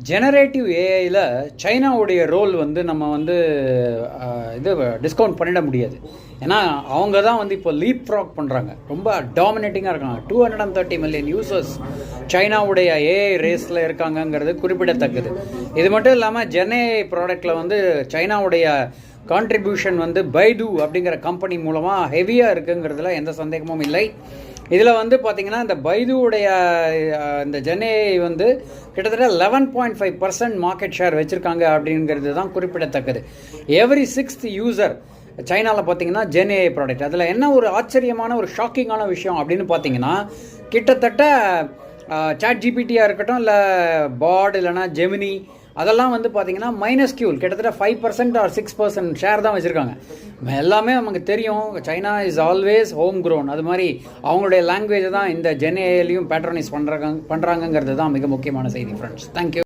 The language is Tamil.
ஜெனரேட்டிவ் ஏஐயில் சைனாவுடைய ரோல் வந்து நம்ம வந்து இது டிஸ்கவுண்ட் பண்ணிட முடியாது. ஏன்னா அவங்க தான் வந்து இப்போ லீப் ஃப்ராக் பண்ணுறாங்க, ரொம்ப டாமினேட்டிங்காக இருக்காங்க. 230 மில்லியன் யூசர்ஸ் சைனாவுடைய ஏஐ ரேஸில் இருக்காங்கங்கிறது குறிப்பிடத்தக்கது. இது மட்டும் இல்லாமல் ஜென்ஏஐ ப்ராடக்டில் வந்து சைனாவுடைய கான்ட்ரிபியூஷன் வந்து பைடு அப்படிங்கிற கம்பெனி மூலமாக ஹெவியாக இருக்குங்கிறதுல எந்த சந்தேகமும் இல்லை. இதில் வந்து பார்த்திங்கன்னா இந்த பைதுவுடைய இந்த ஜென்ஏஐ வந்து கிட்டத்தட்ட 11.5% மார்க்கெட் ஷேர் வச்சுருக்காங்க அப்படிங்கிறது தான் குறிப்பிடத்தக்கது. எவ்ரி 6th யூசர் சைனாவில் பார்த்தீங்கன்னா ஜென்ஏஐ ப்ராடக்ட். அதில் என்ன ஒரு ஆச்சரியமான ஒரு ஷாக்கிங்கான விஷயம் அப்படின்னு பார்த்தீங்கன்னா, கிட்டத்தட்ட சாட் ஜிபிடியாக இருக்கட்டும், இல்லை பாட், இல்லைனா ஜெமினி, அதெல்லாம் வந்து பார்த்தீங்கன்னா மைனஸ்கியூல் கிட்டத்தட்ட 5% ஆர் 6% ஷேர் தான் வச்சுருக்காங்க. எல்லாமே நமக்கு தெரியும், China is always home grown. அது மாதிரி அவங்களுடைய லாங்குவேஜை தான் இந்த ஜென்ஏஐலையும் பேட்ரனைஸ் பண்ணுறாங்கங்கிறது தான் மிக முக்கியமான செய்தி. Friends, thank you.